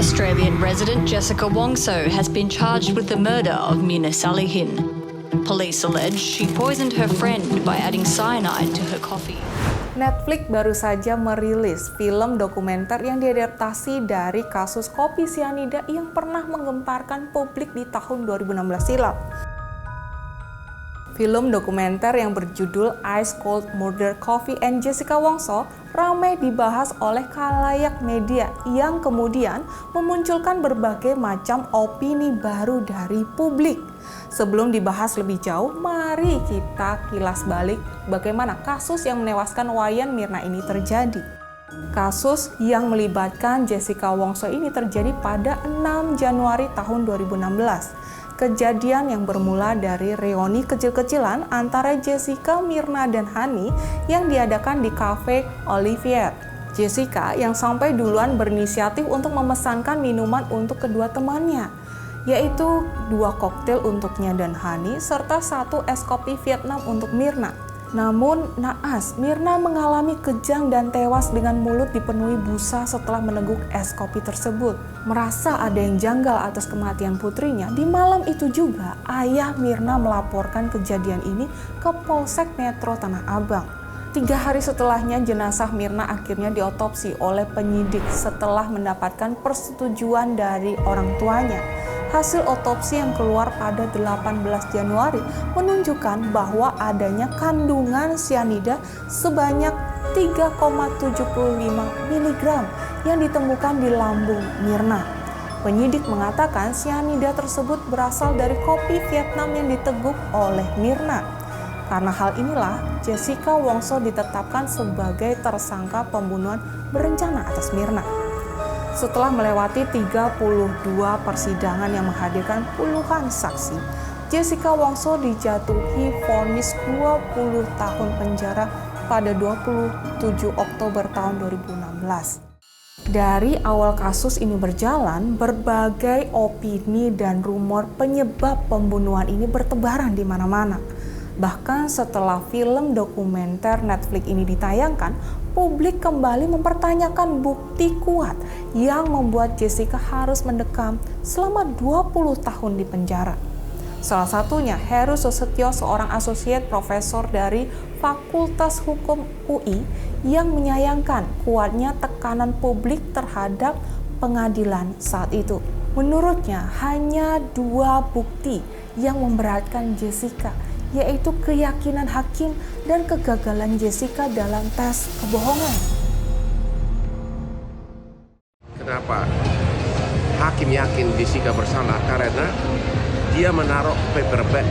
Australian resident Jessica Wongso has been charged with the murder of Mina Salihin. Police allege she poisoned her friend by adding cyanide to her coffee. Netflix baru saja merilis film dokumenter yang diadaptasi dari kasus kopi sianida yang pernah menggemparkan publik di tahun 2016 silam. Film dokumenter yang berjudul Ice Cold Murder Coffee and Jessica Wongso ramai dibahas oleh khalayak media yang kemudian memunculkan berbagai macam opini baru dari publik. Sebelum dibahas lebih jauh, mari kita kilas balik bagaimana kasus yang menewaskan Wayan Mirna ini terjadi. Kasus yang melibatkan Jessica Wongso ini terjadi pada 6 Januari tahun 2016. Kejadian yang bermula dari reuni kecil-kecilan antara Jessica, Mirna, dan Hani yang diadakan di Cafe Olivier. Jessica yang sampai duluan berinisiatif untuk memesankan minuman untuk kedua temannya, yaitu 2 koktail untuknya dan Hani, serta 1 es kopi Vietnam untuk Mirna. Namun, naas, Mirna mengalami kejang dan tewas dengan mulut dipenuhi busa setelah meneguk es kopi tersebut. Merasa ada yang janggal atas kematian putrinya, di malam itu juga ayah Mirna melaporkan kejadian ini ke Polsek Metro Tanah Abang. 3 hari setelahnya, jenazah Mirna akhirnya diotopsi oleh penyidik setelah mendapatkan persetujuan dari orang tuanya. Hasil otopsi yang keluar pada 18 Januari menunjukkan bahwa adanya kandungan sianida sebanyak 3,75 mg yang ditemukan di lambung Mirna. Penyidik mengatakan sianida tersebut berasal dari kopi Vietnam yang diteguk oleh Mirna. Karena hal inilah, Jessica Wongso ditetapkan sebagai tersangka pembunuhan berencana atas Mirna. Setelah melewati 32 persidangan yang menghadirkan puluhan saksi, Jessica Wongso dijatuhi vonis 20 tahun penjara pada 27 Oktober tahun 2016. Dari awal kasus ini berjalan, berbagai opini dan rumor penyebab pembunuhan ini bertebaran di mana-mana. Bahkan setelah film dokumenter Netflix ini ditayangkan, publik kembali mempertanyakan bukti kuat yang membuat Jessica harus mendekam selama 20 tahun di penjara. Salah satunya Heru Susetyo, seorang associate profesor dari Fakultas Hukum UI yang menyayangkan kuatnya tekanan publik terhadap pengadilan saat itu. Menurutnya hanya 2 bukti yang memberatkan Jessica, yaitu keyakinan hakim dan kegagalan Jessica dalam tes kebohongan. Kenapa hakim yakin Jessica bersalah? Karena dia menaruh paper bag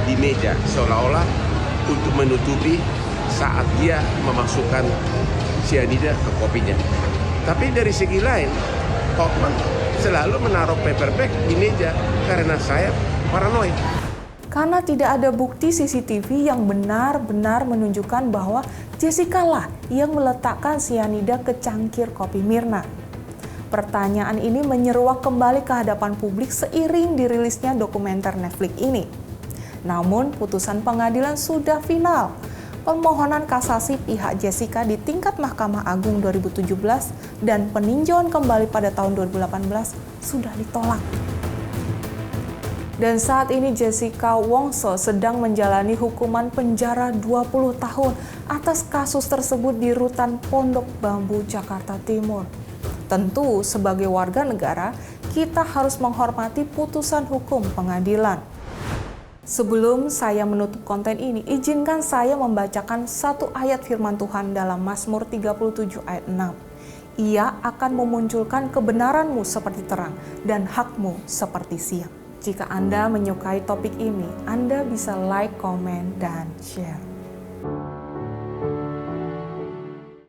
di meja seolah-olah untuk menutupi saat dia memasukkan sianida ke kopinya. Tapi dari segi lain, Hoffman selalu menaruh paper bag di meja karena saya paranoid. Karena tidak ada bukti CCTV yang benar-benar menunjukkan bahwa Jessica lah yang meletakkan sianida ke cangkir kopi Mirna. Pertanyaan ini menyeruak kembali ke hadapan publik seiring dirilisnya dokumenter Netflix ini. Namun, putusan pengadilan sudah final. Permohonan kasasi pihak Jessica di tingkat Mahkamah Agung 2017 dan peninjauan kembali pada tahun 2018 sudah ditolak. Dan saat ini Jessica Wongso sedang menjalani hukuman penjara 20 tahun atas kasus tersebut di Rutan Pondok Bambu, Jakarta Timur. Tentu sebagai warga negara, kita harus menghormati putusan hukum pengadilan. Sebelum saya menutup konten ini, izinkan saya membacakan 1 ayat firman Tuhan dalam Mazmur 37 ayat 6. Ia akan memunculkan kebenaranmu seperti terang dan hakmu seperti siang. Jika Anda menyukai topik ini, Anda bisa like, komen, dan share.